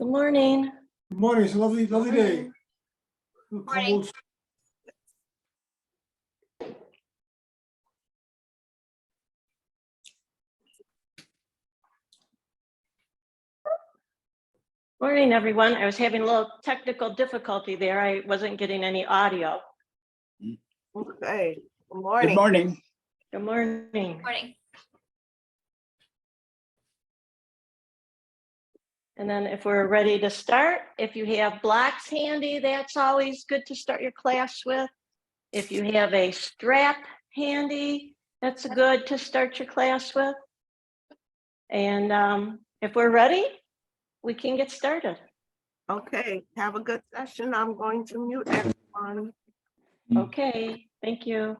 Good morning. Good morning. It's a lovely day. Morning. Morning, everyone. I was having a little technical difficulty there. I wasn't getting any audio. Okay. Good Good morning. morning. Good morning. Morning. And then if we're ready to start, if you have blocks handy, that's always good to start your class with. If you have a strap handy, that's good to start your class with. And if we're ready, we can get started. Okay. Have a good session. I'm going to mute everyone. Okay, thank you.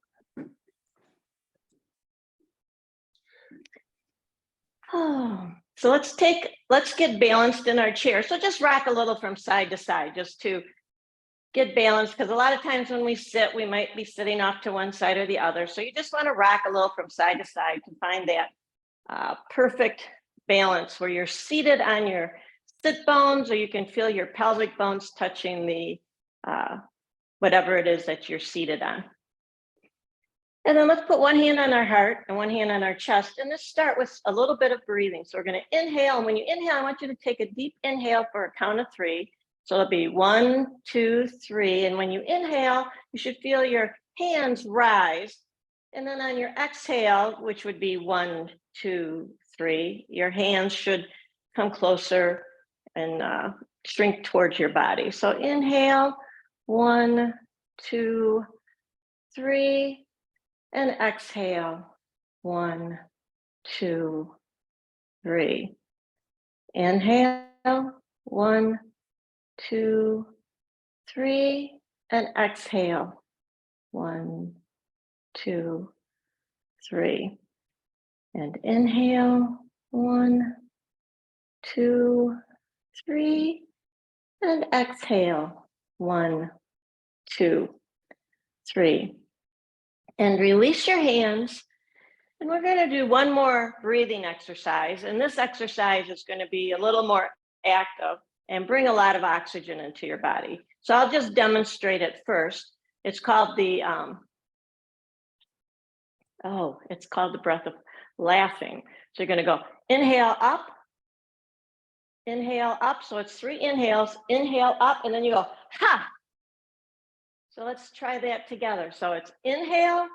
So let's get balanced in our chair. So just rock a little from side to side just to get balanced, because a lot of times when we sit, we might be sitting off to one side or the other. So you just want to rock a little from side to side to find that perfect balance where you're seated on your sit bones, or you can feel your pelvic bones touching the whatever it is that you're seated on. And then let's put one hand on our heart and one hand on our chest. And let's start with a little bit of breathing. So we're going to inhale. And when you inhale, I want you to take a deep inhale for a count of 3. So it'll be 1, 2, 3. And when you inhale, you should feel your hands rise. And then on your exhale, which would be 1, 2, 3, your hands should come closer and shrink towards your body. So inhale, 1, 2, 3. And exhale, 1, 2, 3. Inhale, 1, 2, 3. And exhale, 1, 2, 3. And inhale, 1, 2, 3. And exhale, 1, 2, 3. And release your hands. And we're going to do one more breathing exercise. And this exercise is going to be a little more active and bring a lot of oxygen into your body. So I'll just demonstrate it first. It's called the breath of laughing. So you're going to go inhale up. So it's 3 inhales, inhale up, and then you go, ha. So let's try that together. So it's inhale,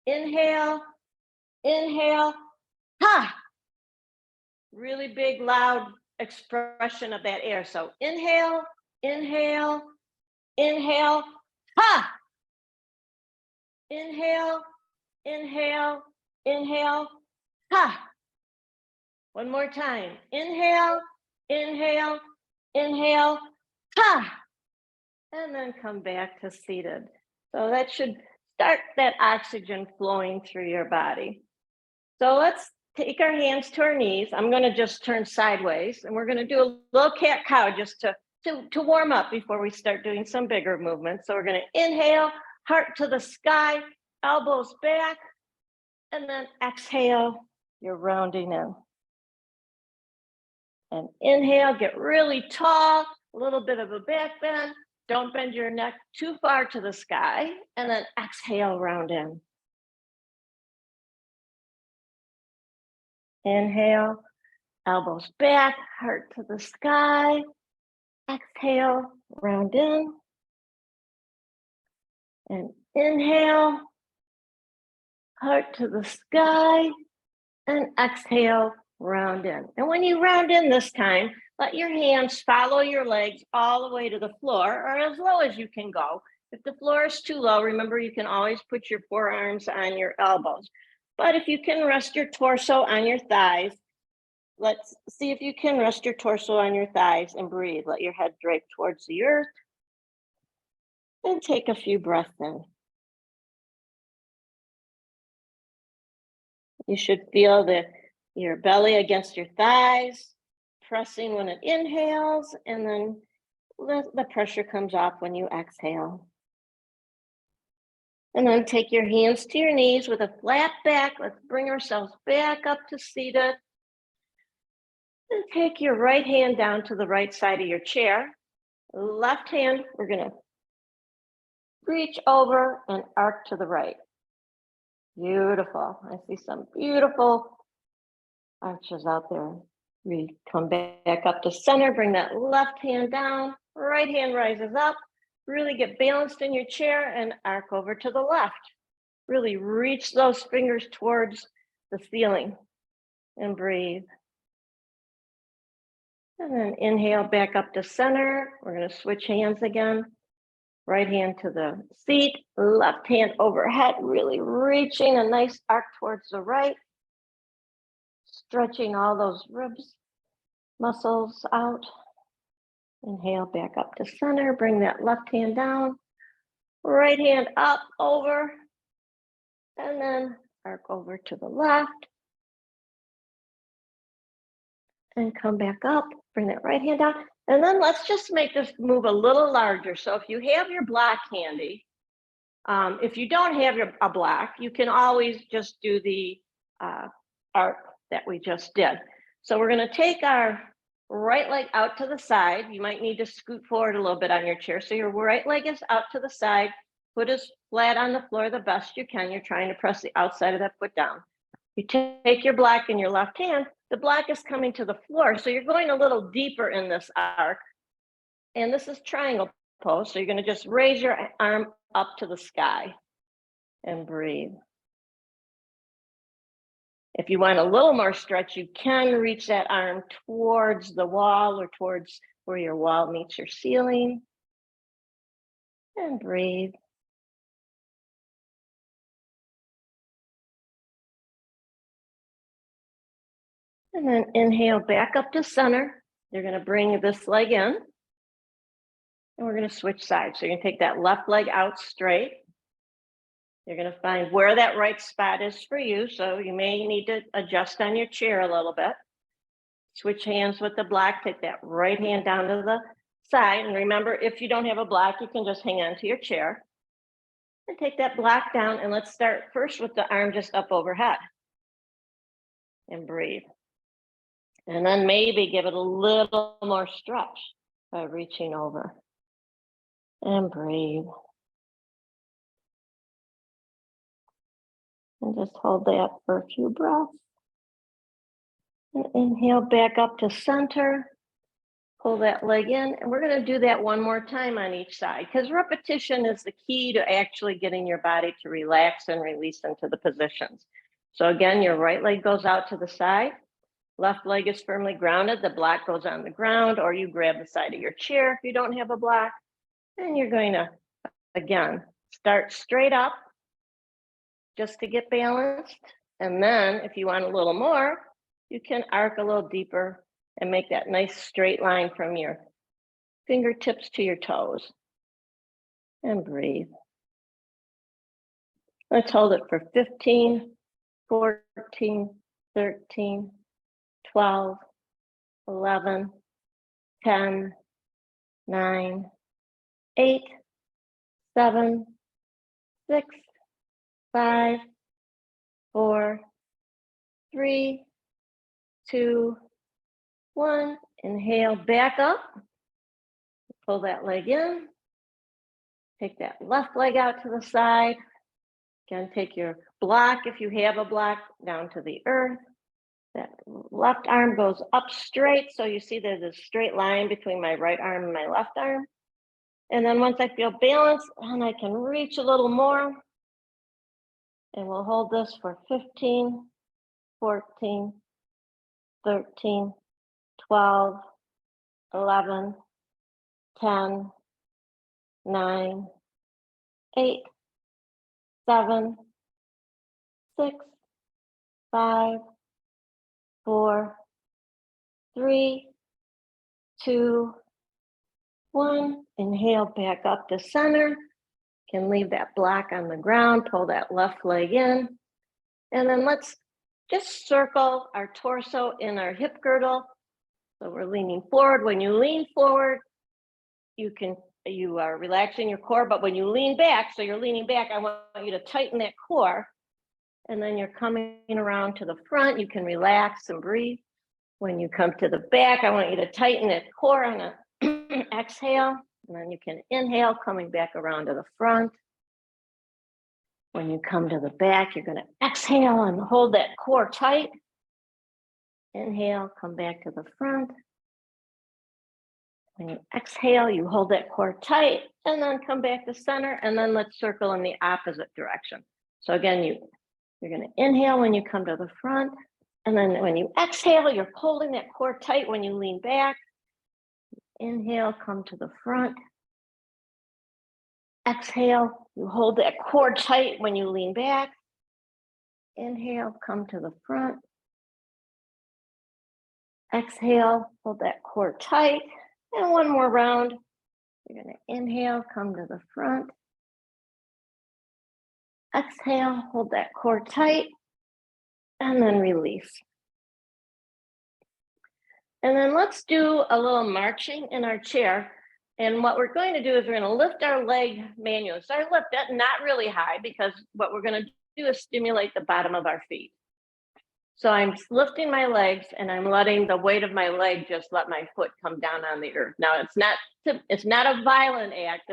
inhale, inhale, ha. Really big, loud expression of that air. So inhale, inhale, inhale, ha. Inhale, inhale, inhale, ha. One more time. Inhale, inhale, inhale, ha. And then come back to seated. So that should start that oxygen flowing through your body. So let's take our hands to our knees. I'm going to just turn sideways, and we're going to do a little cat-cow just to warm up before we start doing some bigger movements. So we're going to inhale, heart to the sky, elbows back, and then exhale, you're rounding in. And inhale, get really tall, a little bit of a back bend. Don't bend your neck too far to the sky, and then exhale, round in. Inhale, elbows back, heart to the sky. Exhale, round in. And inhale, heart to the sky, and exhale, round in. And when you round in this time, let your hands follow your legs all the way to the floor, or as low as you can go. If the floor is too low, remember you can always put your forearms on your elbows. But if you can rest your torso on your thighs, let's see if you can rest your torso on your thighs and breathe. Let your head drape towards the earth. And take a few breaths in. You should feel your belly against your thighs, pressing when it inhales, and then the pressure comes off when you exhale. And then take your hands to your knees with a flat back. Let's bring ourselves back up to seated. And take your right hand down to the right side of your chair. Left hand, we're gonna reach over and arc to the right. Beautiful. I see some beautiful arches out there. We come back up to center, bring that left hand down, right hand rises up. Really get balanced in your chair and arc over to the left. Really reach those fingers towards the ceiling and breathe. And then inhale back up to center. We're going to switch hands again. Right hand to the seat, left hand overhead, really reaching a nice arc towards the right. Stretching all those ribs, muscles out. Inhale back up to center. Bring that left hand down. Right hand up, over. And then arc over to the left. And come back up. Bring that right hand down. And then let's just make this move a little larger. So if you have your block handy, if you don't have a block, you can always just do the arc that we just did. So we're going to take our right leg out to the side. You might need to scoot forward a little bit on your chair. So your right leg is out to the side. Foot is flat on the floor the best you can. You're trying to press the outside of that foot down. You take your block in your left hand. The block is coming to the floor. So you're going a little deeper in this arc. And this is triangle pose. So you're going to just raise your arm up to the sky and breathe. If you want a little more stretch, you can reach that arm towards the wall or towards where your wall meets your ceiling. And breathe. And then inhale back up to center. You're going to bring this leg in. And we're going to switch sides. So you're going to take that left leg out straight. You're going to find where that right spot is for you. So you may need to adjust on your chair a little bit. Switch hands with the block. Take that right hand down to the side. And remember, if you don't have a block, you can just hang on to your chair. And take that block down. And let's start first with the arm just up overhead. And breathe. And then maybe give it a little more stretch by reaching over. And breathe. And just hold that for a few breaths. And inhale back up to center. Pull that leg in. And we're going to do that one more time on each side, because repetition is the key to actually getting your body to relax and release into the positions. So again, your right leg goes out to the side. Left leg is firmly grounded. The block goes on the ground, or you grab the side of your chair if you don't have a block. And you're going to, again, start straight up just to get balanced. And then if you want a little more, you can arc a little deeper and make that nice straight line from your fingertips to your toes. And breathe. Let's hold it for 15, 14, 13, 12, 11, 10, 9, 8, 7, 6, 5, 4, 3, 2, 1. Inhale back up. Pull that leg in. Take that left leg out to the side. Again, take your block, if you have a block, down to the earth. That left arm goes up straight. So you see there's a straight line between my right arm and my left arm. And then once I feel balanced, and I can reach a little more. And we'll hold this for 15, 14, 13, 12, 11, 10, 9, 8, 7, 6, 5, 4, 3, 2, 1. Inhale back up to center. Can leave that block on the ground, pull that left leg in. And then let's just circle our torso in our hip girdle. So we're leaning forward. When you lean forward, you are relaxing your core, but when you lean back, so you're leaning back, I want you to tighten that core. And then you're coming around to the front. You can relax and breathe. When you come to the back, I want you to tighten that core on an exhale, and then you can inhale, coming back around to the front. When you come to the back, you're going to exhale and hold that core tight. Inhale, come back to the front. When you exhale, you hold that core tight and then come back to center, and then let's circle in the opposite direction. So again, you're going to inhale when you come to the front, and then when you exhale, you're holding that core tight when you lean back. Inhale, come to the front. Exhale, you hold that core tight when you lean back. Inhale, come to the front. Exhale, hold that core tight. And one more round. You're going to inhale, come to the front. Exhale, hold that core tight, and then release. And then let's do a little marching in our chair. And what we're going to do is we're going to lift our leg manually. So I lift it not really high, because what we're going to do is stimulate the bottom of our feet. So I'm lifting my legs and I'm letting the weight of my leg just let my foot come down on the earth. Now it's not a violent act.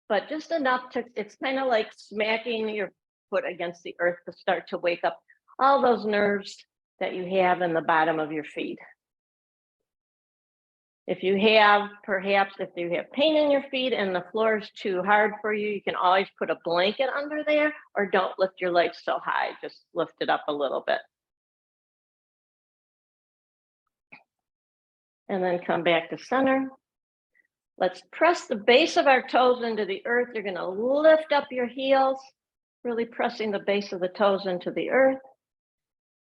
But just enough to, it's kind of like smacking your foot against the earth to start to wake up all those nerves that you have in the bottom of your feet. If you have pain in your feet and the floor is too hard for you, you can always put a blanket under there, or don't lift your legs so high, just lift it up a little bit. And then come back to center. Let's press the base of our toes into the earth. You're going to lift up your heels, really pressing the base of the toes into the earth,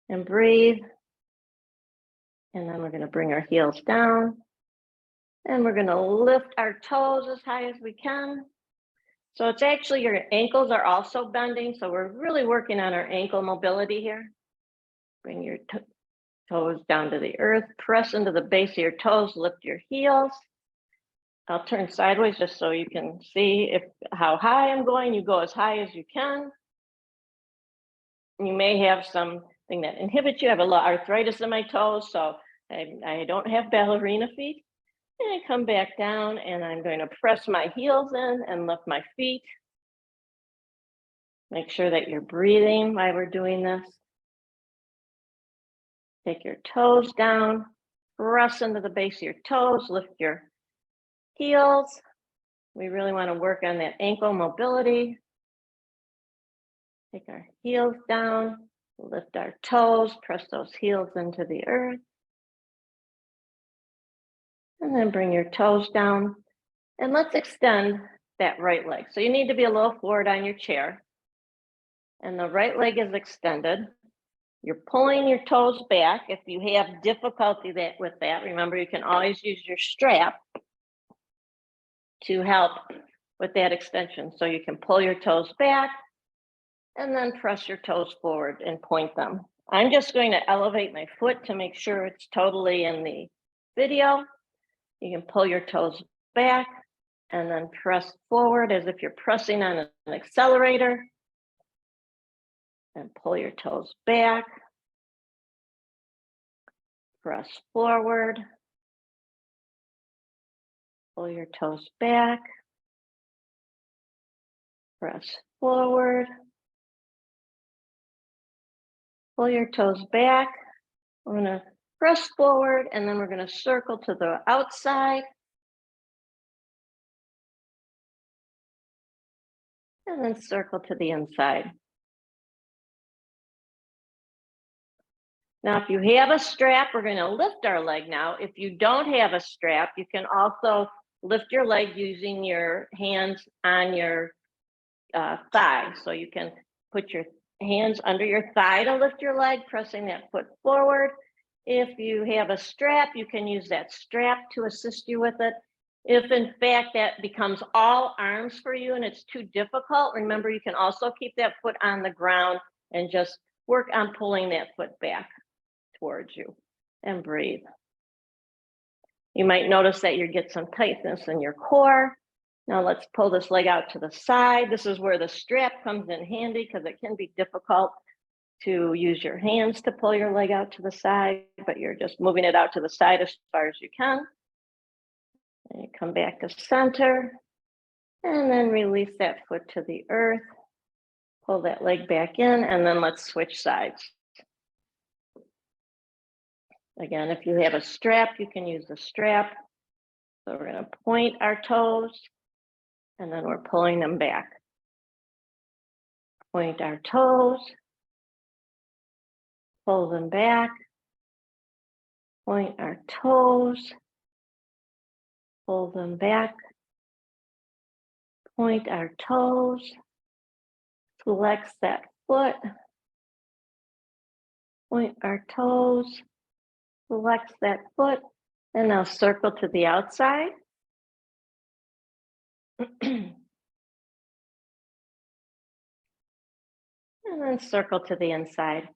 and breathe. And then we're going to bring our heels down, and we're going to lift our toes as high as we can. So it's actually your ankles are also bending. So we're really working on our ankle mobility here. Bring your toes down to the earth, press into the base of your toes, lift your heels. I'll turn sideways just so you can see how high I'm going. You go as high as you can. You may have something that inhibits you. I have a lot of arthritis in my toes, so I don't have ballerina feet. And I come back down, and I'm going to press my heels in and lift my feet. Make sure that you're breathing while we're doing this. Take your toes down, press into the base of your toes, lift your heels. We really want to work on that ankle mobility. Take our heels down, lift our toes, press those heels into the earth. And then bring your toes down, and let's extend that right leg. So you need to be a little forward on your chair, and the right leg is extended. You're pulling your toes back. If you have difficulty with that, remember you can always use your strap to help with that extension. So you can pull your toes back and then press your toes forward and point them. I'm just going to elevate my foot to make sure it's totally in the video. You can pull your toes back and then press forward as if you're pressing on an accelerator. And pull your toes back. Press forward. Pull your toes back. Press forward. Pull your toes back. We're going to press forward, and then we're going to circle to the outside. And then circle to the inside. Now, if you have a strap, we're going to lift our leg now. If you don't have a strap, you can also lift your leg using your hands on your thigh. So you can put your hands under your thigh to lift your leg, pressing that foot forward. If you have a strap, you can use that strap to assist you with it. If in fact that becomes all arms for you and it's too difficult, remember you can also keep that foot on the ground and just work on pulling that foot back towards you, and breathe. You might notice that you get some tightness in your core. Now let's pull this leg out to the side. This is where the strap comes in handy because it can be difficult to use your hands to pull your leg out to the side, but you're just moving it out to the side as far as you can. And you come back to center and then release that foot to the earth. Pull that leg back in, and then let's switch sides. Again, if you have a strap, you can use the strap. So we're going to point our toes, and then we're pulling them back. Point our toes, pull them back, point our toes, pull them back, point our toes, flex that foot, point our toes, flex that foot, and now circle to the outside. And then circle to the inside.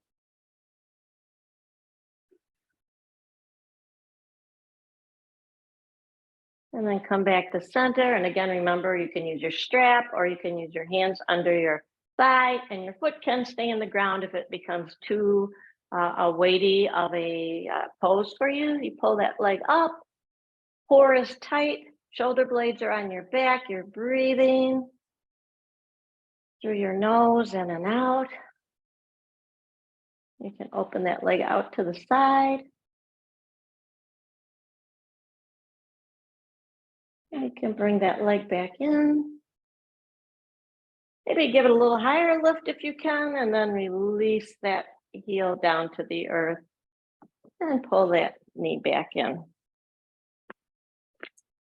And then come back to center. And again, remember, you can use your strap or you can use your hands under your thigh, and your foot can stay in the ground if it becomes too weighty of a pose for you. You pull that leg up, core is tight, shoulder blades are on your back, you're breathing through your nose in and out. You can open that leg out to the side. And you can bring that leg back in. Maybe give it a little higher lift if you can, and then release that heel down to the earth and pull that knee back in.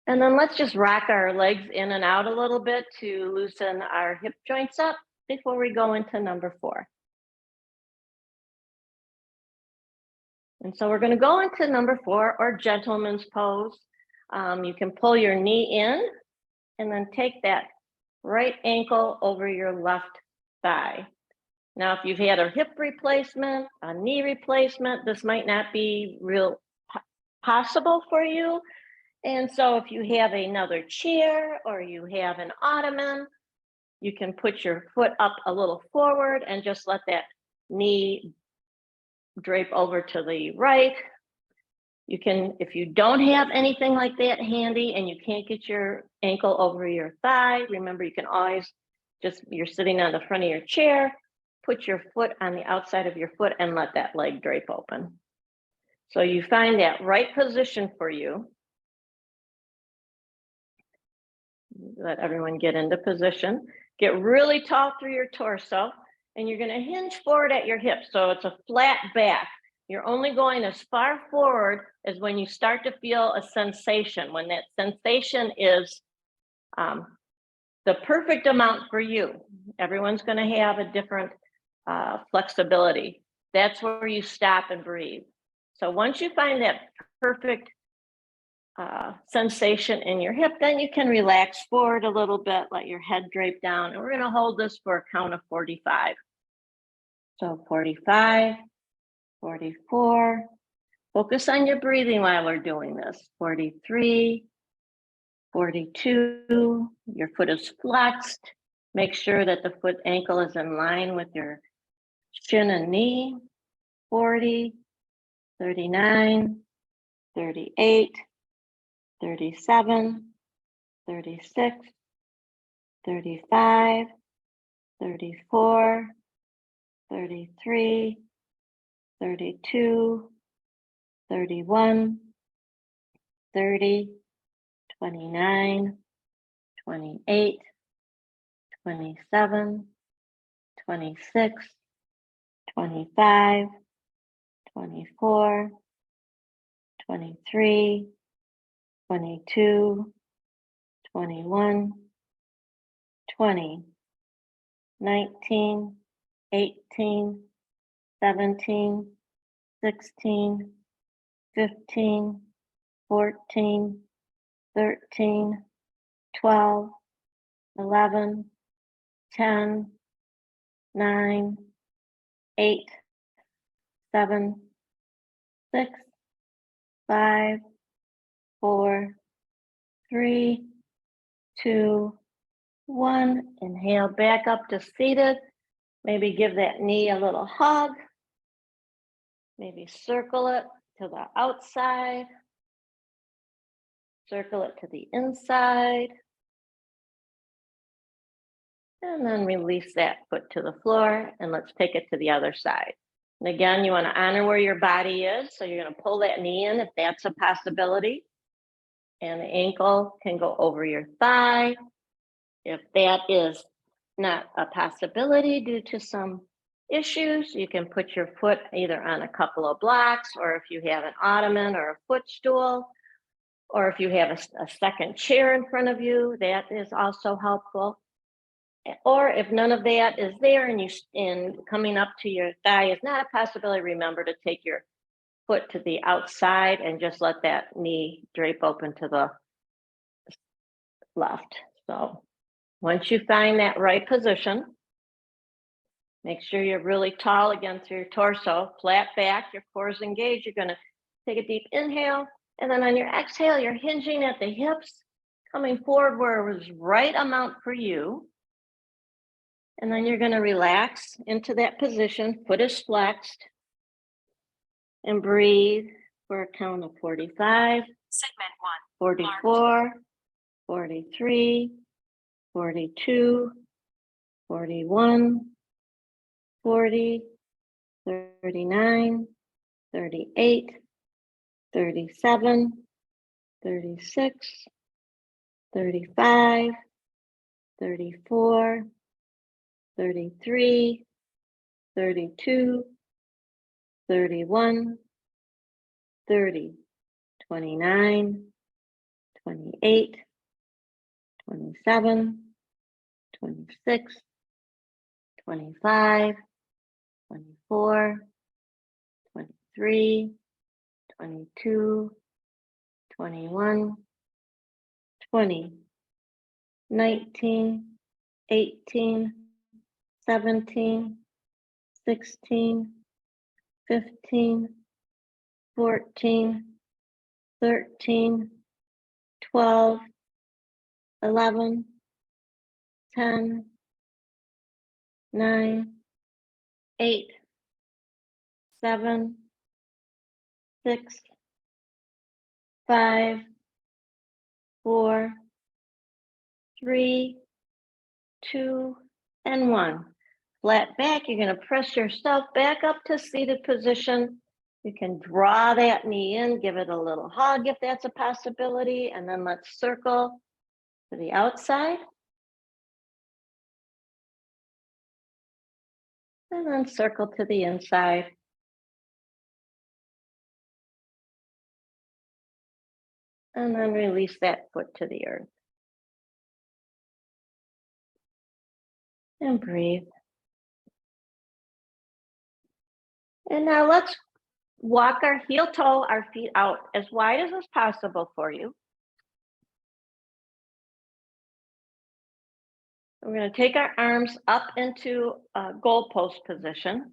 And then let's just rock our legs in and out a little bit to loosen our hip joints up before we go into number 4. And so we're going to go into number 4, or gentleman's pose. You can pull your knee in and then take that right ankle over your left thigh. Now, if you've had a hip replacement, a knee replacement, this might not be real possible for you. And so if you have another chair or you have an ottoman, you can put your foot up a little forward and just let that knee drape over to the right. You can, if you don't have anything like that handy and you can't get your ankle over your thigh, remember you can always just, you're sitting on the front of your chair, put your foot on the outside of your foot and let that leg drape open. So you find that right position for you. Let everyone get into position. Get really tall through your torso, and you're going to hinge forward at your hips. So it's a flat back. You're only going as far forward as when you start to feel a sensation, when that sensation is the perfect amount for you. Everyone's going to have a different flexibility. That's where you stop and breathe. So once you find that perfect sensation in your hip, then you can relax forward a little bit, let your head drape down, and we're going to hold this for a count of 45. So 45, 44. Focus on your breathing while we're doing this. 43, 42. Your foot is flexed. Make sure that the foot ankle is in line with your shin and knee. 40, 39, 38, 37, 36, 35, 34, 33, 32, 31, 30, 29, 28, 27, 26, 25, 24, 23, 22, 21, 20, 19, 18, 17, 16, 15, 14, 13, 12, 11, 10, 9, 8, 7, 6, 5, 4, 3, 2, 1. Inhale back up to seated. Maybe give that knee a little hug. Maybe circle it to the outside. Circle it to the inside. And then release that foot to the floor, and let's take it to the other side. And again, you want to honor where your body is. So you're going to pull that knee in if that's a possibility. And the ankle can go over your thigh. If that is not a possibility due to some issues, you can put your foot either on a couple of blocks, or if you have an ottoman or a footstool, or if you have a second chair in front of you, that is also helpful. Or if none of that is there and coming up to your thigh is not a possibility, remember to take your foot to the outside and just let that knee drape open to the left. So once you find that right position, make sure you're really tall again through your torso, flat back, your core is engaged. You're going to take a deep inhale, and then on your exhale, you're hinging at the hips, coming forward where it was right amount for you. And then you're going to relax into that position, foot is flexed, and breathe for a count of 45, Segment 1. 44, 43, 42, 41, 40, 39, 38, 37, 36, 35, 34, 33, 32, 31, 30, 29, 28, 27, 26, 25, 24, 23, 22, 21, 20, 19, 18, 17, 16, 15, 14, 13, 12, 11, 10, 9, 8, 7, 6, 5, 4, 3, 2, and 1. Flat back, you're going to press yourself back up to seated position. You can draw that knee in, give it a little hug if that's a possibility, and then let's circle to the outside. And then circle to the inside. And then release that foot to the earth. And breathe. And now let's walk our heel toe, our feet out as wide as is possible for you. We're going to take our arms up into a goalpost position.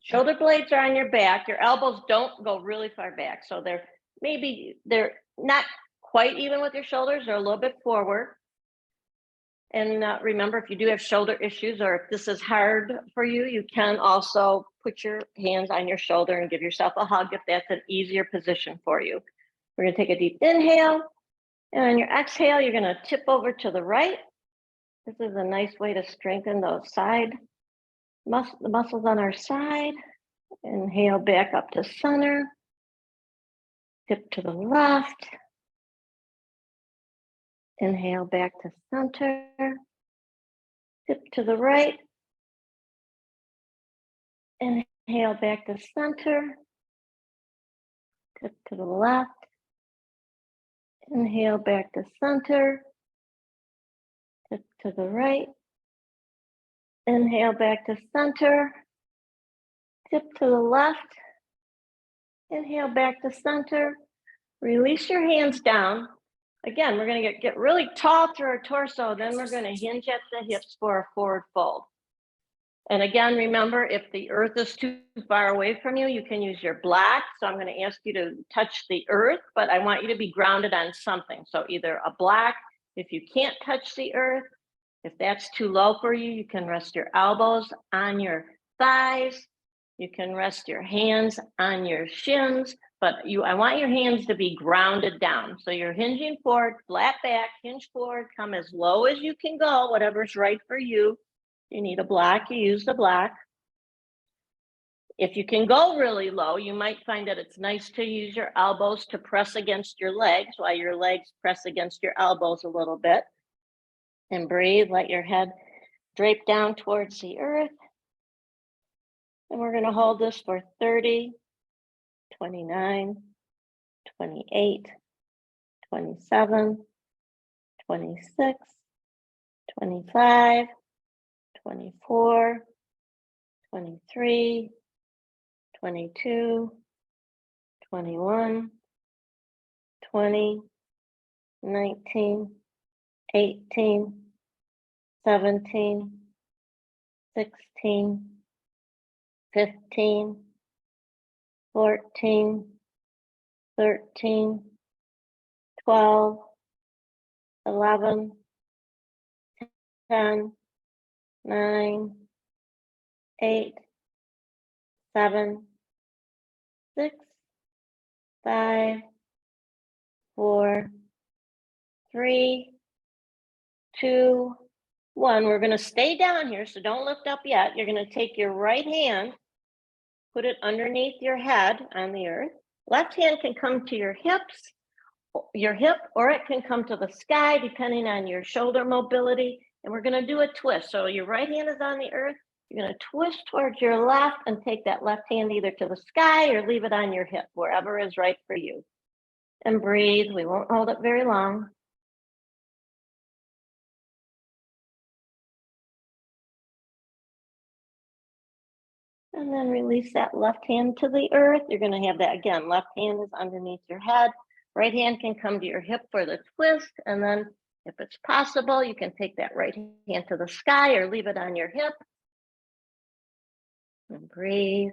Shoulder blades are on your back. Your elbows don't go really far back. So they're not quite even with your shoulders. They're a little bit forward. And remember, if you do have shoulder issues, or if this is hard for you, you can also put your hands on your shoulder and give yourself a hug if that's an easier position for you. We're going to take a deep inhale. And on your exhale, you're going to tip over to the right. This is a nice way to strengthen those the muscles on our side. Inhale back up to center. Tip to the left. Inhale back to center. Tip to the right. Inhale back to center. Tip to the left. Inhale back to center. Tip to the right. Inhale back to center. Tip to the left. Inhale back to center. Release your hands down. Again, we're going to get really tall through our torso. Then we're going to hinge at the hips for a forward fold. And again, remember, if the earth is too far away from you, you can use your block. So I'm going to ask you to touch the earth, but I want you to be grounded on something. So either a block, if you can't touch the earth, If that's too low for you, you can rest your elbows on your thighs. You can rest your hands on your shins, but I want your hands to be grounded down. So you're hinging forward, flat back, hinge forward, come as low as you can go, whatever's right for you. You need a block, you use the block. If you can go really low, you might find that it's nice to use your elbows to press against your legs while your legs press against your elbows a little bit. And breathe, let your head drape down towards the earth. And we're going to hold this for 30, 29, 28, 27, 26, 25, 24, 23, 22, 21, 20, 19, 18, 17, 16, 15, 14, 13, 12, 11, 10, 9, 8, 7, 6, 5, 4, 3, 2, 1. We're going to stay down here, so don't lift up yet. You're going to take your right hand, put it underneath your head on the earth. Left hand can come to your hip, or it can come to the sky, depending on your shoulder mobility. And we're going to do a twist. So your right hand is on the earth. You're going to twist towards your left and take that left hand either to the sky or leave it on your hip, wherever is right for you. And breathe. We won't hold it very long. And then release that left hand to the earth. You're going to have that again. Left hand is underneath your head. Right hand can come to your hip for the twist. And then if it's possible, you can take that right hand to the sky or leave it on your hip. And breathe.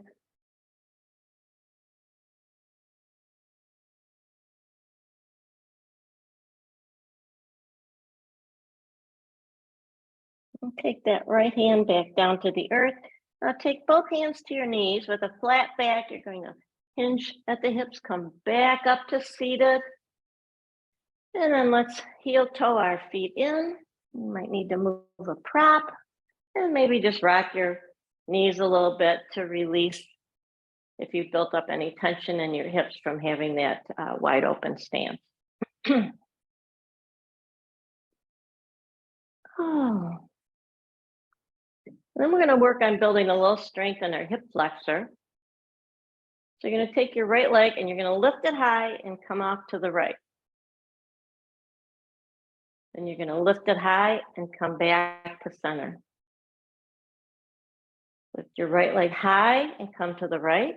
And take that right hand back down to the earth. Now take both hands to your knees with a flat back. You're going to hinge at the hips, come back up to seated. And then let's heel toe our feet in. You might need to move a prop and maybe just rock your knees a little bit to release if you've built up any tension in your hips from having that wide open stance. Oh. Then we're going to work on building a little strength in our hip flexor. So you're going to take your right leg and you're going to lift it high and come off to the right. Then you're going to lift it high and come back to center. Lift your right leg high and come to the right.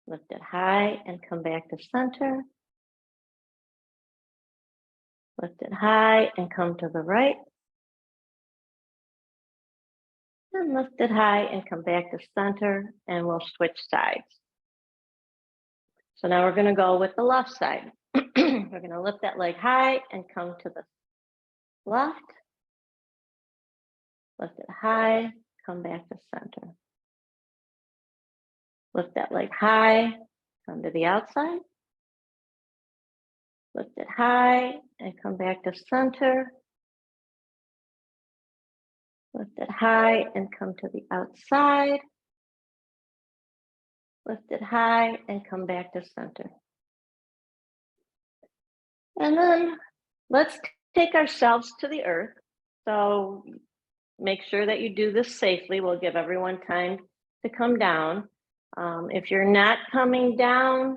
Lift it high and come back to center. Lift it high and come to the right. And lift it high and come back to center, and we'll switch sides. So now we're going to go with the left side. We're going to lift that leg high and come to the left. Lift it high, come back to center. Lift that leg high, come to the outside. Lift it high and come back to center. Lift it high and come to the outside. Lift it high and come back to center. And then let's take ourselves to the earth. So make sure that you do this safely. We'll give everyone time to come down. If you're not coming down,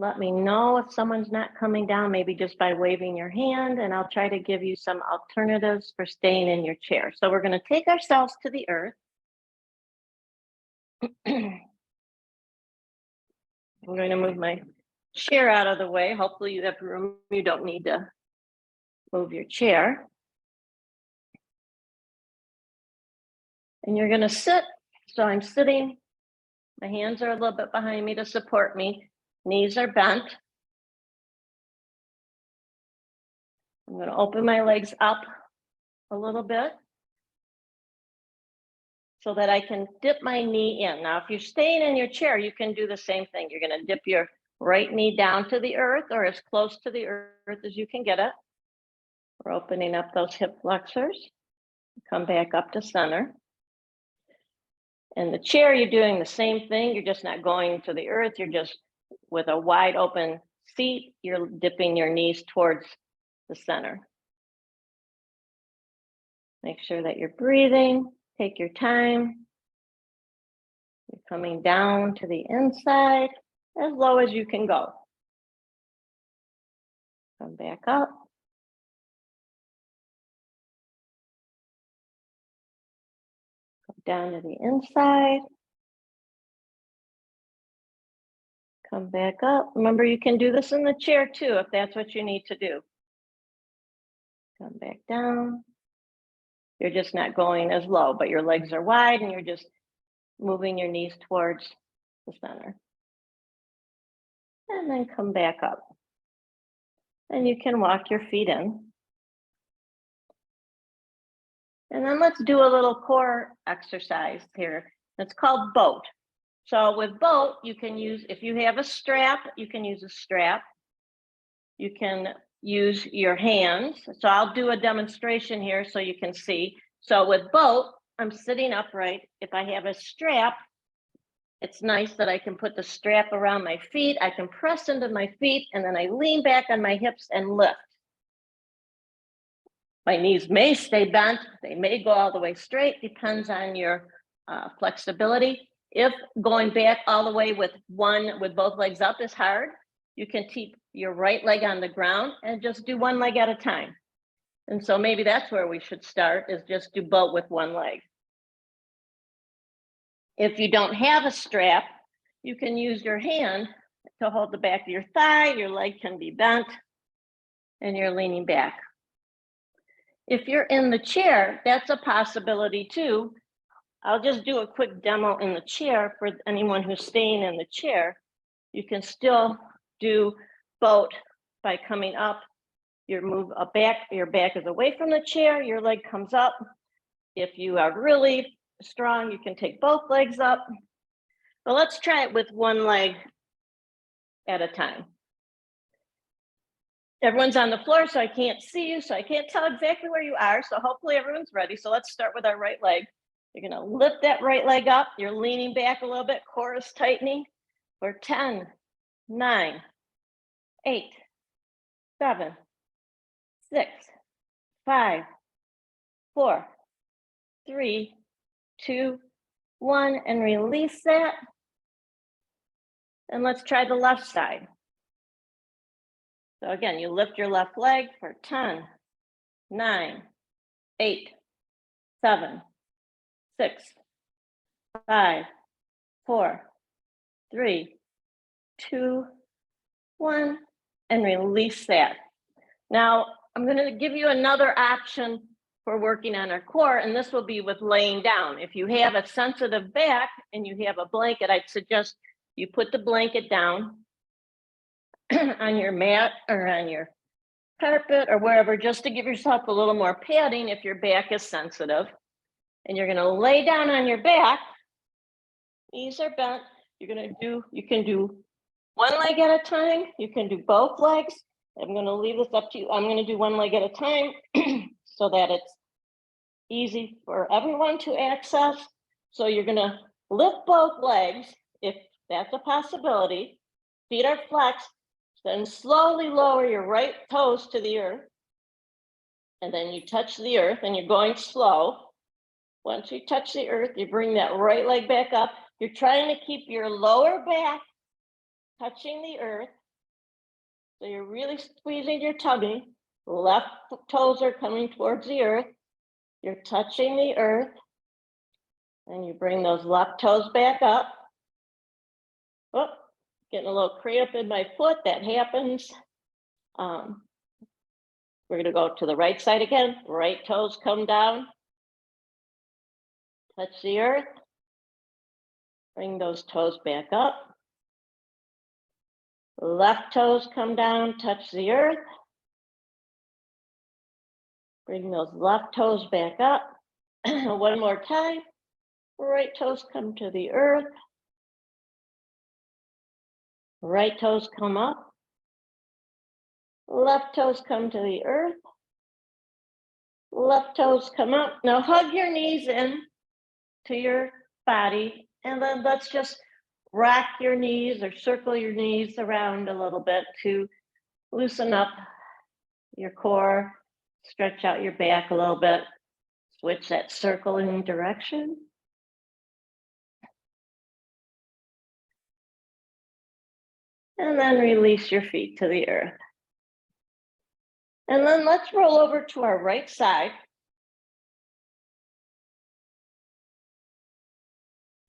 let me know if someone's not coming down, maybe just by waving your hand, and I'll try to give you some alternatives for staying in your chair. So we're going to take ourselves to the earth. I'm going to move my chair out of the way. Hopefully you have room. You don't need to move your chair. And you're going to sit. So I'm sitting. My hands are a little bit behind me to support me. Knees are bent. I'm going to open my legs up a little bit so that I can dip my knee in. Now, if you're staying in your chair, you can do the same thing. You're going to dip your right knee down to the earth or as close to the earth as you can get it. We're opening up those hip flexors. Come back up to center. In the chair, you're doing the same thing. You're just not going to the earth. You're just with a wide open seat. You're dipping your knees towards the center. Make sure that you're breathing. Take your time. You're coming down to the inside as low as you can go. Come back up. Come down to the inside. Come back up. Remember, you can do this in the chair too, if that's what you need to do. Come back down. You're just not going as low, but your legs are wide and you're just moving your knees towards the center. And then come back up. And you can walk your feet in. And then let's do a little core exercise here. It's called boat. So with boat, you can use, if you have a strap, you can use a strap. You can use your hands. So I'll do a demonstration here so you can see. So with boat, I'm sitting upright. If I have a strap, it's nice that I can put the strap around my feet. I can press into my feet and then I lean back on my hips and lift. My knees may stay bent. They may go all the way straight, depends on your flexibility. If going back all the way with both legs up is hard, you can keep your right leg on the ground and just do one leg at a time. And so maybe that's where we should start, is just do boat with one leg. If you don't have a strap, you can use your hand to hold the back of your thigh, your leg can be bent, and you're leaning back. If you're in the chair, that's a possibility too. I'll just do a quick demo in the chair for anyone who's staying in the chair. You can still do boat by coming up. You move a back, your back is away from the chair, your leg comes up. If you are really strong, you can take both legs up. But let's try it with one leg at a time. Everyone's on the floor, so I can't see you, so I can't tell exactly where you are. So hopefully everyone's ready. So let's start with our right leg. You're gonna lift that right leg up. You're leaning back a little bit, core is tightening for 10, 9, 8, 7, 6, 5, 4, 3, 2, 1, and release that. And let's try the left side. So again, you lift your left leg for 10, 9, 8, 7, 6, 5, 4, 3, 2, 1, and release that. Now, I'm going to give you another option for working on our core, and this will be with laying down. If you have a sensitive back and you have a blanket, I'd suggest you put the blanket down on your mat or on your carpet or wherever, just to give yourself a little more padding if your back is sensitive. And you're going to lay down on your back, knees are bent. You can do one leg at a time. You can do both legs. I'm going to leave this up to you. I'm going to do one leg at a time so that it's easy for everyone to access. So you're going to lift both legs if that's a possibility. Feet are flexed. Then slowly lower your right toes to the earth. And then you touch the earth and you're going slow. Once you touch the earth, you bring that right leg back up. You're trying to keep your lower back touching the earth. So you're really squeezing your tummy. Left toes are coming towards the earth. You're touching the earth. And you bring those left toes back up. Oh, getting a little cramp in my foot, that happens. We're gonna go to the right side again. Right toes come down. Touch the earth. Bring those toes back up. Left toes come down, touch the earth. Bring those left toes back up. One more time. Right toes come to the earth. Right toes come up. Left toes come to the earth. Left toes come up. Now hug your knees in to your body, and then let's just rock your knees or circle your knees around a little bit to loosen up your core, stretch out your back a little bit, switch that circling direction. And then release your feet to the earth. And then let's roll over to our right side.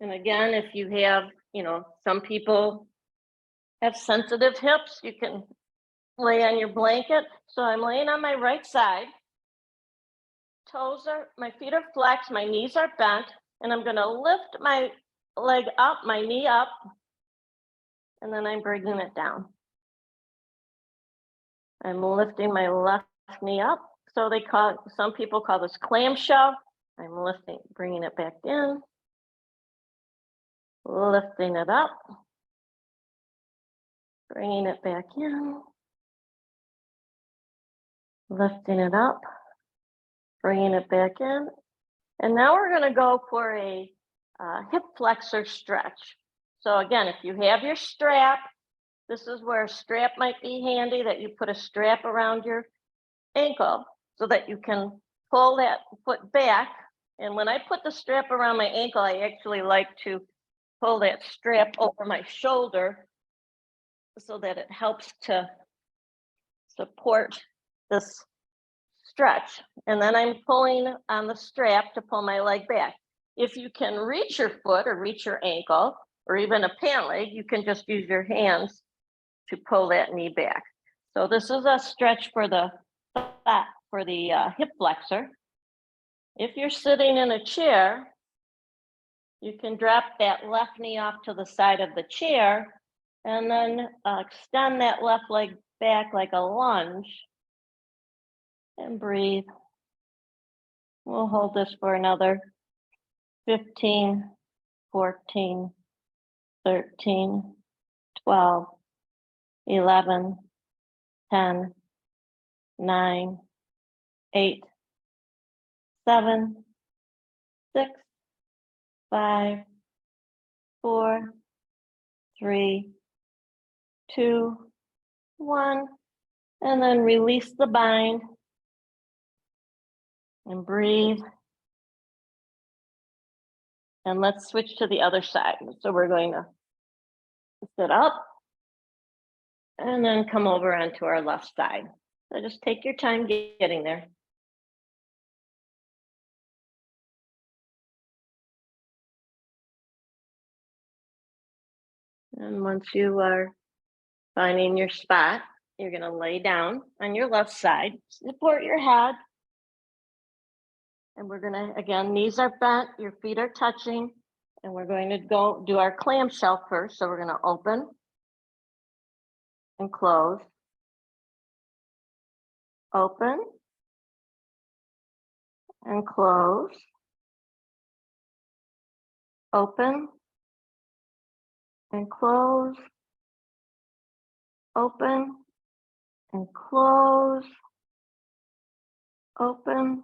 And again, if you have, some people have sensitive hips, you can lay on your blanket. So I'm laying on my right side. My feet are flexed, my knees are bent, and I'm gonna lift my leg up, my knee up, and then I'm bringing it down. I'm lifting my left knee up. So some people call this clamshell. I'm bringing it back in, lifting it up, bringing it back in, lifting it up, bringing it back in. And now we're gonna go for a hip flexor stretch. So again, if you have your strap, this is where a strap might be handy, that you put a strap around your ankle so that you can pull that foot back. And when I put the strap around my ankle, I actually like to pull that strap over my shoulder so that it helps to support this stretch. And then I'm pulling on the strap to pull my leg back. If you can reach your foot or reach your ankle or even a pant leg, you can just use your hands to pull that knee back. So this is a stretch for the hip flexor. If you're sitting in a chair, you can drop that left knee off to the side of the chair and then extend that left leg back like a lunge and breathe. We'll hold this for another 15, 14, 13, 12, 11, 10, 9, 8, 7, 6, 5, 4, 3, 2, 1, and then release the bind and breathe. And let's switch to the other side. So we're going to sit up and then come over onto our left side. So just take your time getting there. And once you are finding your spot, you're going to lay down on your left side, support your head. And we're going to, again, knees are bent, your feet are touching, and we're going to go do our clamshell first. So we're going to open and close, open and close, open and close, open and close, open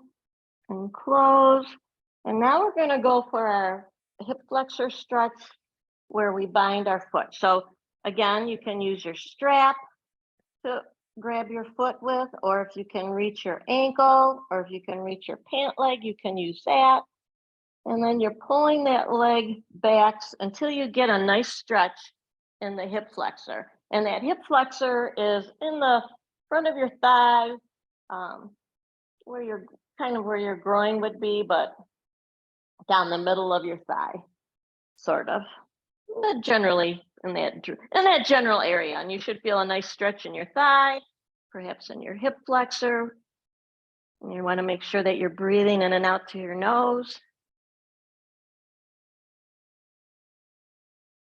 and close. And now we're going to go for our hip flexor stretch where we bind our foot. So again, you can use your strap to grab your foot with, or if you can reach your ankle, or if you can reach your pant leg, you can use that. And then you're pulling that leg back until you get a nice stretch in the hip flexor. And that hip flexor is in the front of your thigh, where your groin would be, but down the middle of your thigh, sort of. Generally in that general area. And you should feel a nice stretch in your thigh, perhaps in your hip flexor. And you want to make sure that you're breathing in and out through your nose.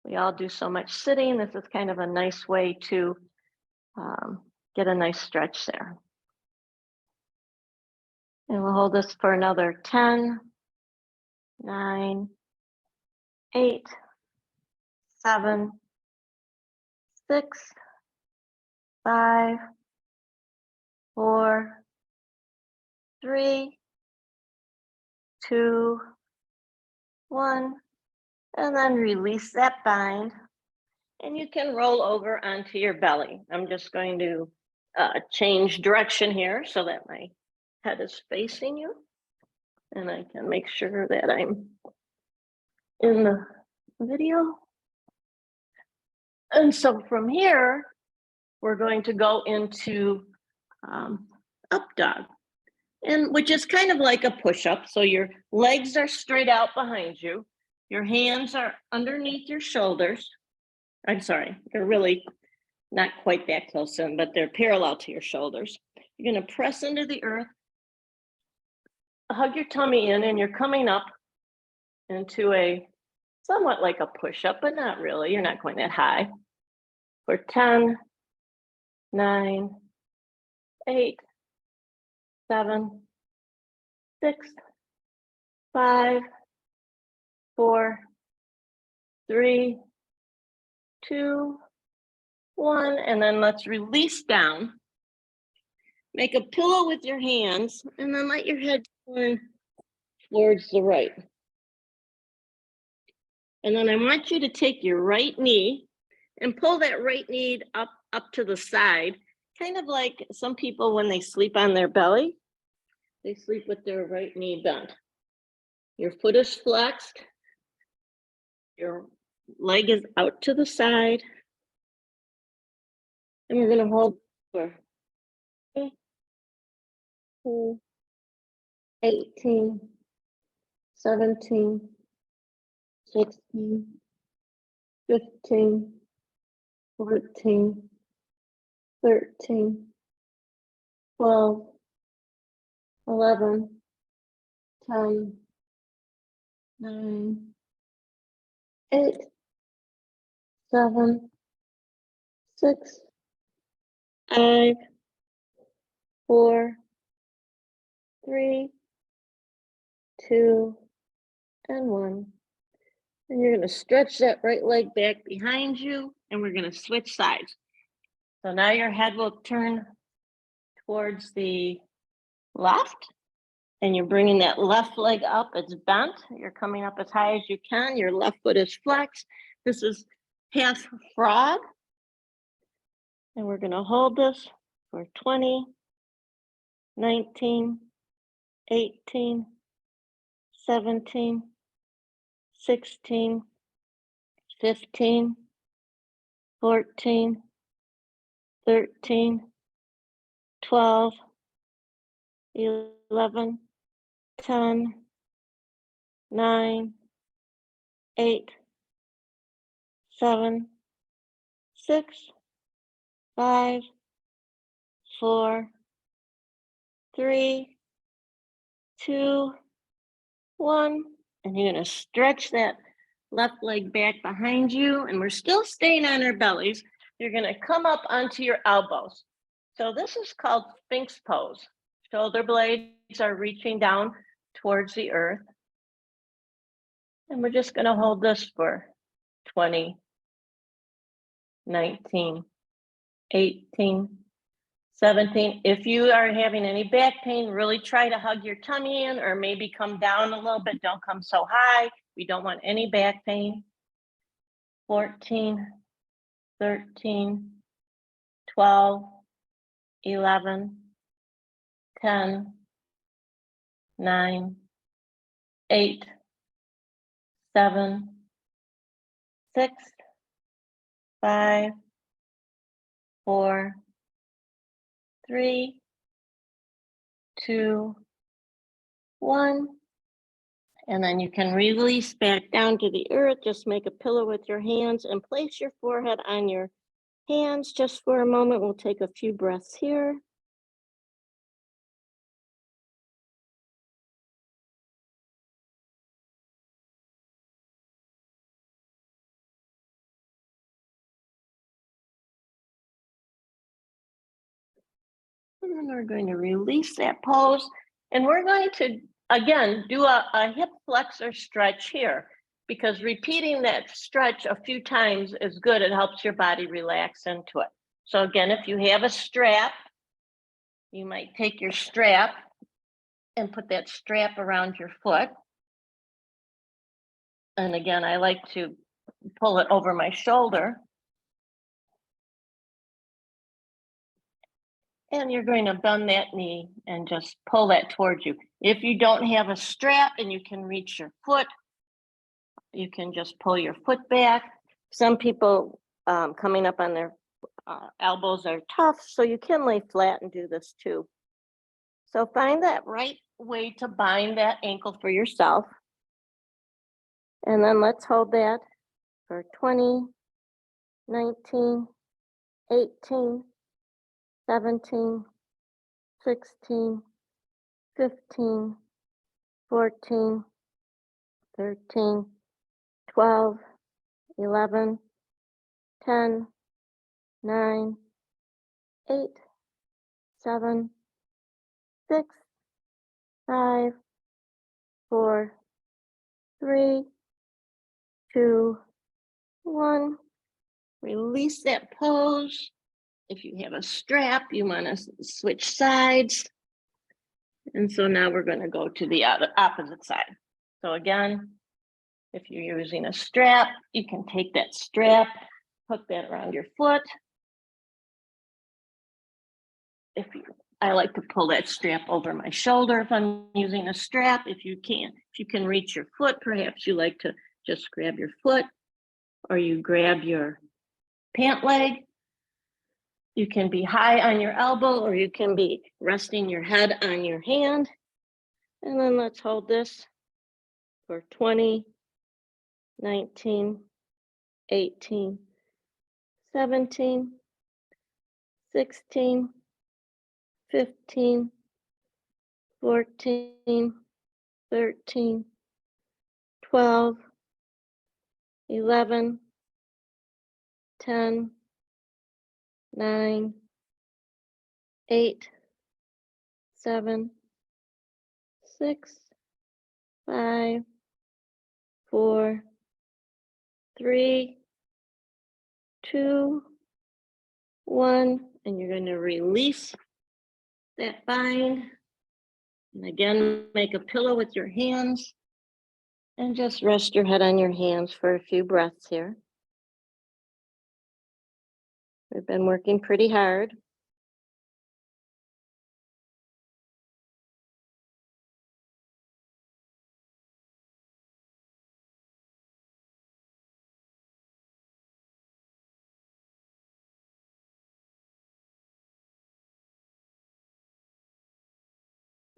We all do so much sitting. This is kind of a nice way to get a nice stretch there. And we'll hold this for another 10, 9, 8, 7, 6, 5, 4, 3, 2, 1, and then release that bind. And you can roll over onto your belly. I'm just going to change direction here so that my head is facing you. And I can make sure that I'm in the video. And so from here, we're going to go into up dog, and which is kind of like a push-up. So your legs are straight out behind you. Your hands are underneath your shoulders. I'm sorry, they're really not quite that close in, but they're parallel to your shoulders. You're going to press into the earth, hug your tummy in, and you're coming up into a somewhat like a push-up, but not really. You're not going that high. For 10, 9, 8, 7, 6, 5, 4, 3, 2, 1, and then let's release down. Make a pillow with your hands, and then let your head turn towards the right. And then I want you to take your right knee and pull that right knee up to the side, kind of like some people when they sleep on their belly, they sleep with their right knee bent. Your foot is flexed, your leg is out to the side, and we're going to hold for 18, 17, 16, 15, 14, 13, 12, 11, 10, 9, 8, 7, 6, 5, 4, 3, 2, and 1. And you're going to stretch that right leg back behind you, and we're going to switch sides. So now your head will turn towards the left, and you're bringing that left leg up. It's bent. You're coming up as high as you can. Your left foot is flexed. This is half frog. And we're going to hold this for 20, 19, 18, 17, 16, 15, 14, 13, 12, 11, 10, 9, 8, 7, 6, 5, 4, 3, 2, 1. And you're going to stretch that left leg back behind you, and we're still staying on our bellies. You're going to come up onto your elbows. So this is called Sphinx pose. Shoulder blades are reaching down towards the earth. And we're just going to hold this for 20, 19, 18, 17. If you are having any back pain, really try to hug your tummy in, or maybe come down a little bit. Don't come so high. We don't want any back pain. 14, 13, 12, 11, 10, 9, 8, 7, 6, 5, 4, 3, 2, 1. And then you can release back down to the earth. Just make a pillow with your hands and place your forehead on your hands just for a moment. We'll take a few breaths here. And then we're going to release that pose. And we're going to, again, do a hip flexor stretch here, because repeating that stretch a few times is good. It helps your body relax into it. So again, if you have a strap, you might take your strap and put that strap around your foot. And again, I like to pull it over my shoulder. And you're going to bend that knee and just pull that towards you. If you don't have a strap and you can reach your foot, you can just pull your foot back. Some people coming up on their elbows are tough, so you can lay flat and do this too. So find that right way to bind that ankle for yourself. And then let's hold that for 20, 19, 18, 17, 16, 15, 14, 13, 12, 11, 10, 9, 8, 7, 6, 5, 4, 3, 2, 1. Release that pose. If you have a strap, you want to switch sides. And so now we're going to go to the opposite side. So again, if you're using a strap, you can take that strap, hook that around your foot. I like to pull that strap over my shoulder if I'm using a strap. If you can reach your foot, perhaps you like to just grab your foot, or you grab your pant leg. You can be high on your elbow, or you can be resting your head on your hand. And then let's hold this for 20, 19, 18, 17, 16, 15, 14, 13, 12, 11, 10, 9, 8, 7, 6, 5, 4, 3, 2, 1, and you're going to release that bind. And again, make a pillow with your hands and just rest your head on your hands for a few breaths here. We've been working pretty hard.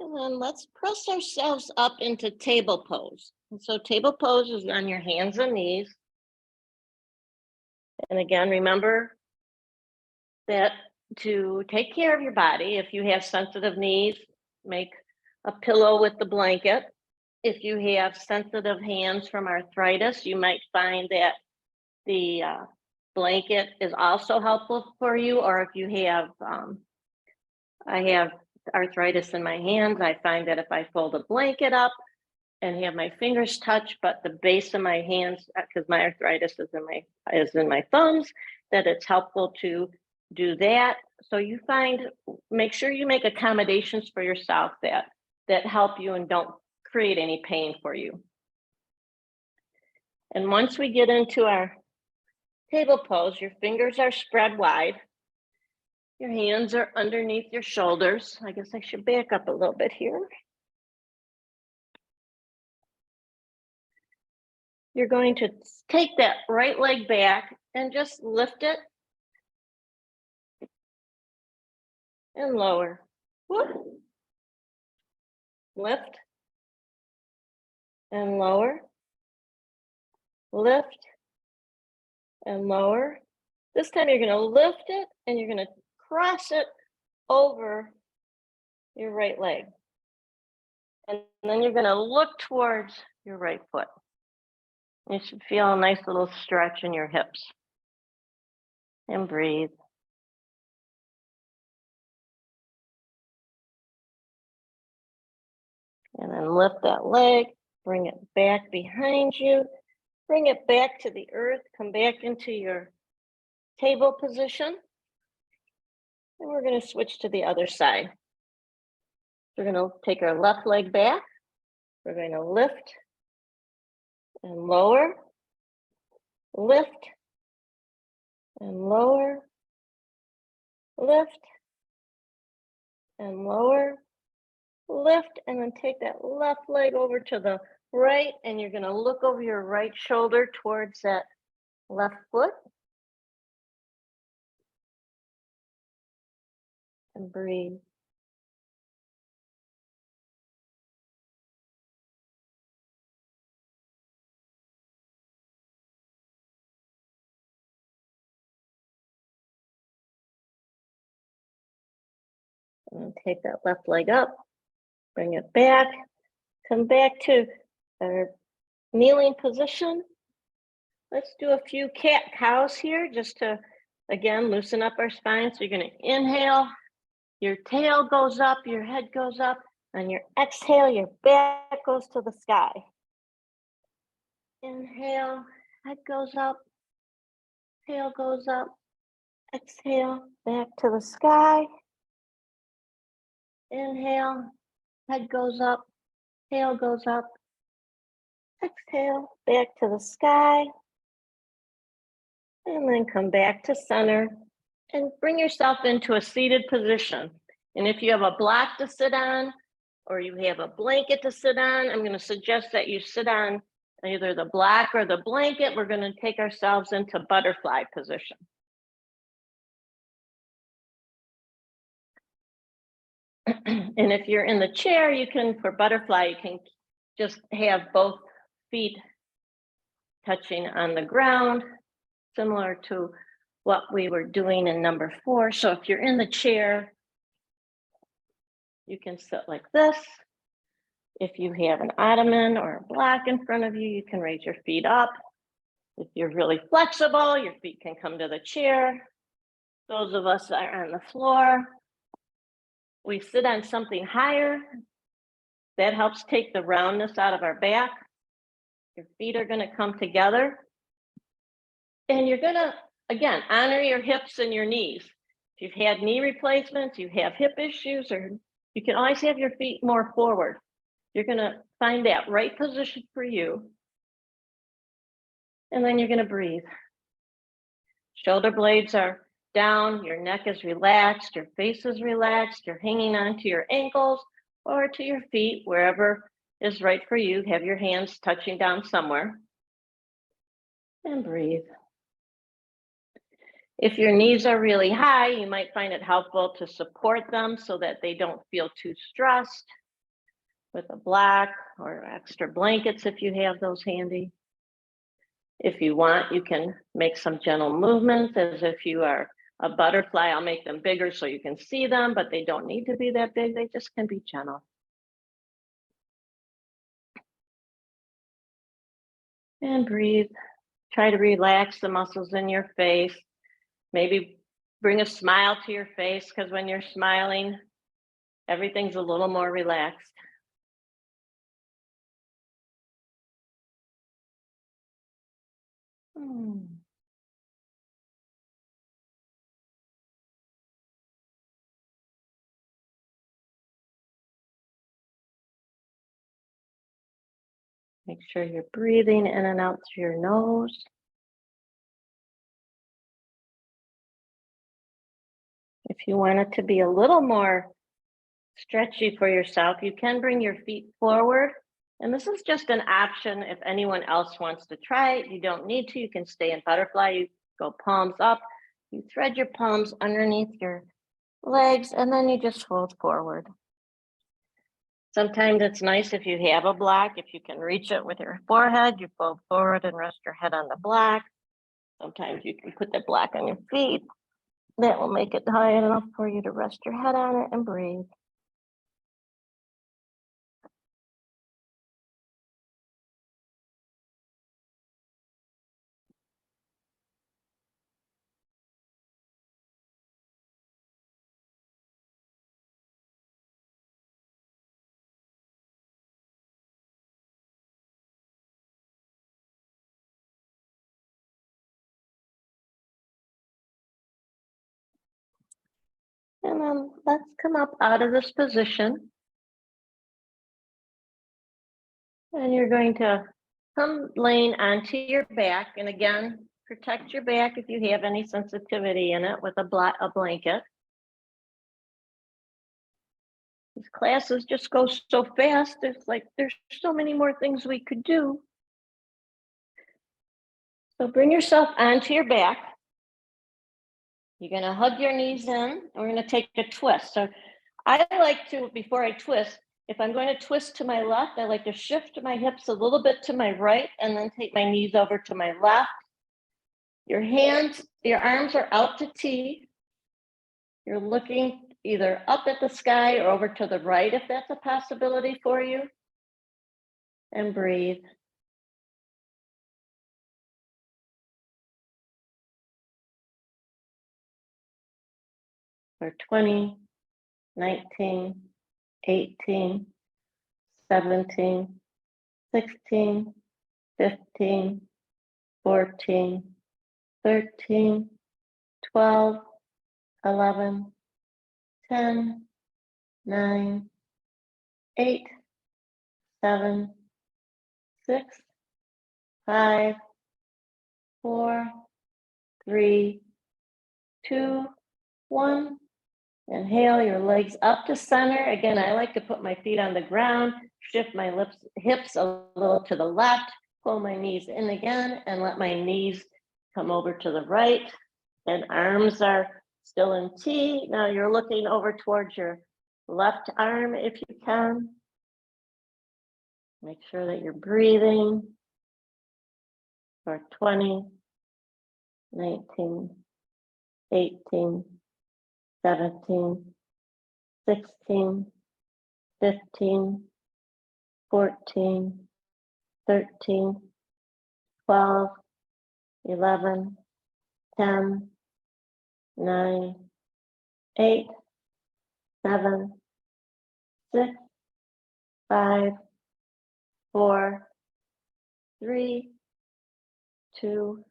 And then let's press ourselves up into table pose. And so table pose is on your hands and knees. And again, remember that to take care of your body, if you have sensitive knees, make a pillow with the blanket. If you have sensitive hands from arthritis, you might find that the blanket is also helpful for you. Or if you have, I have arthritis in my hands, I find that if I fold a blanket up and have my fingers touch, but the base of my hands, because my arthritis is in my thumbs, that it's helpful to do that. So you make sure you make accommodations for yourself that help you and don't create any pain for you. And once we get into our table pose, your fingers are spread wide. Your hands are underneath your shoulders. I guess I should back up a little bit here. You're going to take that right leg back and just lift it and lower. Whoop. Lift and lower. Lift and lower. This time you're going to lift it and you're going to cross it over your right leg. And then you're going to look towards your right foot. You should feel a nice little stretch in your hips. And breathe. And then lift that leg, bring it back behind you, bring it back to the earth, come back into your table position. And we're going to switch to the other side. We're going to take our left leg back. We're going to lift and lower, lift and lower, lift and lower, lift, and then take that left leg over to the right, and you're going to look over your right shoulder towards that left foot. And breathe. And then take that left leg up, bring it back, come back to our kneeling position. Let's do a few cat-cows here just to, again, loosen up our spine. So you're going to inhale, your tail goes up, your head goes up, and your exhale, your back goes to the sky. Inhale, head goes up, tail goes up, exhale, back to the sky. Inhale, head goes up, tail goes up, exhale, back to the sky. And then come back to center and bring yourself into a seated position. And if you have a block to sit on, or you have a blanket to sit on, I'm going to suggest that you sit on either the block or the blanket. We're going to take ourselves into butterfly position. And if you're in the chair, you can, for butterfly, you can just have both feet touching on the ground, similar to what we were doing in number 4. So if you're in the chair, you can sit like this. If you have an ottoman or a block in front of you, you can raise your feet up. If you're really flexible, your feet can come to the chair. Those of us that are on the floor, we sit on something higher. That helps take the roundness out of our back. Your feet are going to come together. And you're going to, again, honor your hips and your knees. If you've had knee replacements, you have hip issues, or you can always have your feet more forward. You're going to find that right position for you. And then you're going to breathe. Shoulder blades are down, your neck is relaxed, your face is relaxed, you're hanging onto your ankles or to your feet, wherever is right for you. Have your hands touching down somewhere. And breathe. If your knees are really high, you might find it helpful to support them so that they don't feel too stressed with a block or extra blankets if you have those handy. If you want, you can make some gentle movements as if you are a butterfly. I'll make them bigger so you can see them, but they don't need to be that big. They just can be gentle. And breathe. Try to relax the muscles in your face. Maybe bring a smile to your face, because when you're smiling, everything's a little more relaxed. Make sure you're breathing in and out through your nose. If you want it to be a little more stretchy for yourself, you can bring your feet forward. And this is just an option if anyone else wants to try it. You don't need to. You can stay in butterfly. You go palms up. You thread your palms underneath your legs, and then you just fold forward. Sometimes it's nice if you have a block, if you can reach it with your forehead, you fold forward and rest your head on the block. Sometimes you can put the block on your feet. That will make it high enough for you to rest your head on it and breathe. And then let's come up out of this position. And you're going to come laying onto your back. And again, protect your back if you have any sensitivity in it with a blanket. These classes just go so fast. It's like there's so many more things we could do. So bring yourself onto your back. You're going to hug your knees in, and we're going to take a twist. So I like to, before I twist, if I'm going to twist to my left, I like to shift my hips a little bit to my right and then take my knees over to my left. Your hands, your arms are out to T. You're looking either up at the sky or over to the right if that's a possibility for you. And breathe. For 20, 19, 18, 17, 16, 15, 14, 13, 12, 11, 10, 9, 8, 7, 6, 5, 4, 3, 2, 1. Inhale your legs up to center. Again, I like to put my feet on the ground, shift my hips a little to the left, pull my knees in again, and let my knees come over to the right. And arms are still in T. Now you're looking over towards your left arm if you can. Make sure that you're breathing for 20, 19, 18, 17, 16, 15, 14, 13, 12, 11, 10, 9, 8, 7, 6, 5, 4, 3, 2,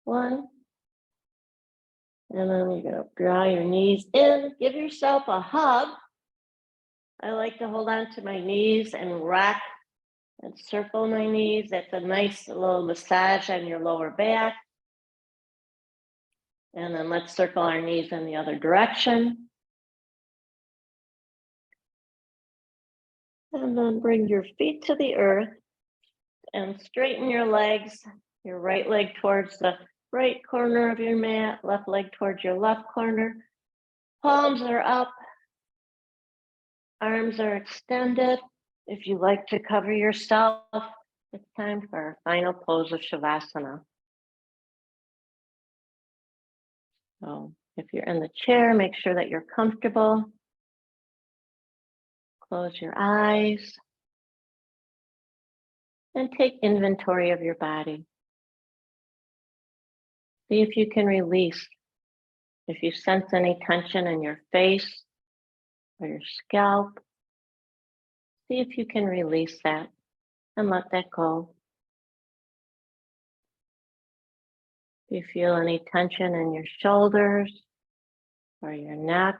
1. And then you're going to draw your knees in. Give yourself a hug. I like to hold on to my knees and rock and circle my knees. That's a nice little massage on your lower back. And then let's circle our knees in the other direction. And then bring your feet to the earth and straighten your legs. Your right leg towards the right corner of your mat, left leg towards your left corner. Palms are up. Arms are extended. If you like to cover yourself, it's time for our final pose of Shavasana. So if you're in the chair, make sure that you're comfortable. Close your eyes and take inventory of your body. See if you can release. If you sense any tension in your face or your scalp, see if you can release that and let that go. If you feel any tension in your shoulders or your neck,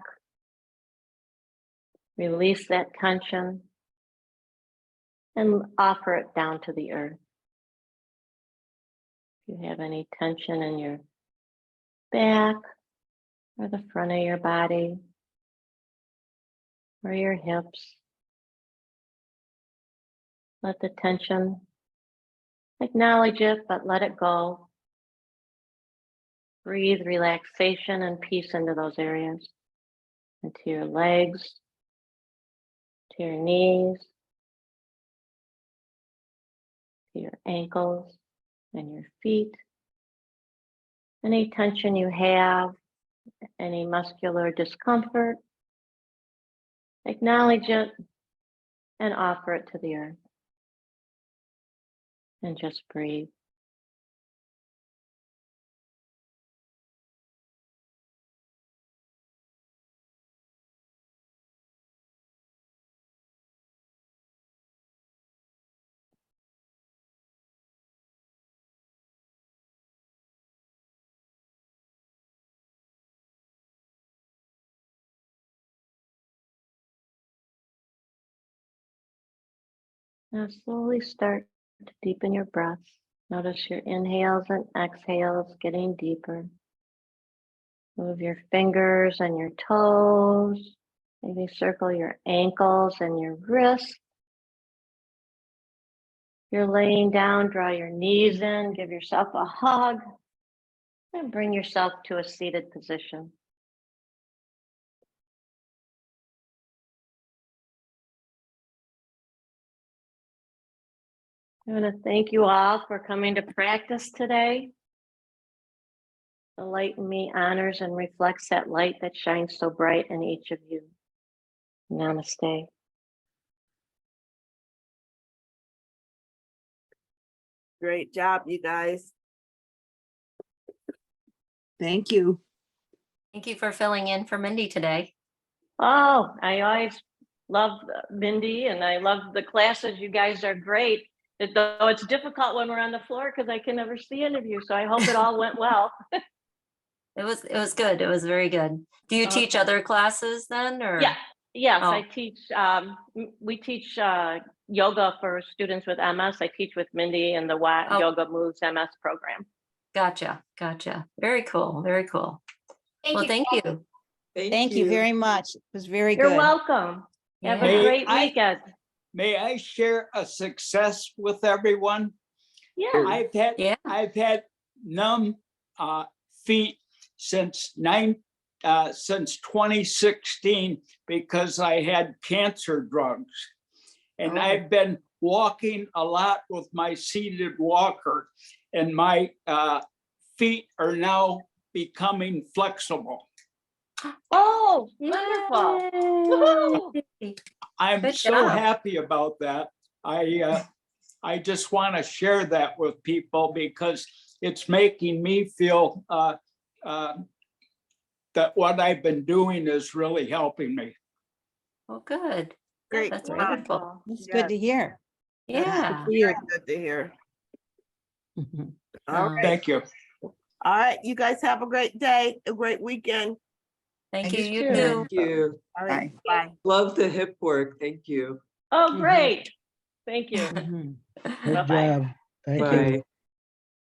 release that tension and offer it down to the earth. If you have any tension in your back or the front of your body or your hips, let the tension, acknowledge it, but let it go. Breathe relaxation and peace into those areas, into your legs, to your knees, to your ankles and your feet. Any tension you have, any muscular discomfort, acknowledge it and offer it to the earth. And just breathe. Now slowly start to deepen your breath. Notice your inhales and exhales getting deeper. Move your fingers and your toes. Maybe circle your ankles and your wrists. You're laying down, draw your knees in, give yourself a hug, and bring yourself to a seated position. I want to thank you all for coming to practice today. The light in me honors and reflects that light that shines so bright in each of you. Namaste. Great job, you guys. Thank you. Thank you for filling in for Mindy today. Oh, I always love Mindy and I love the classes. You guys are great. Though it's difficult when we're on the floor because I can never see any of you. So I hope it all went well. It was good. It was very good. Do you teach Okay. other classes then, or? Yeah. Yes, Oh. I teach. We teach yoga for students with MS. I teach with Mindy in the Oh. Yoga Moves MS program. Gotcha. Very cool. Very cool. Well, thank you. Thank you very much. It was very You're good. welcome. Have Yeah. a great I- weekend. May I share a success with everyone? Yeah. I've had numb feet since 2016 because I had cancer drugs. And Oh. I've been walking a lot with my seated walker, and my feet are now becoming flexible. Oh, wonderful. Woohoo. I'm Good so job. happy about that. I just want to share that with people because it's making me feel that what I've been doing is really helping me. Well, good. Great. That's job. wonderful. It's good to hear. Yeah. Very good to hear. All right. Thank you. All right. You guys have a great day, a great weekend. Thank you. You too. too. Thank you. All right. Bye. Love the hip work. Thank you. Oh, great. Thank you. Good Bye-bye. job. Thank you. Bye.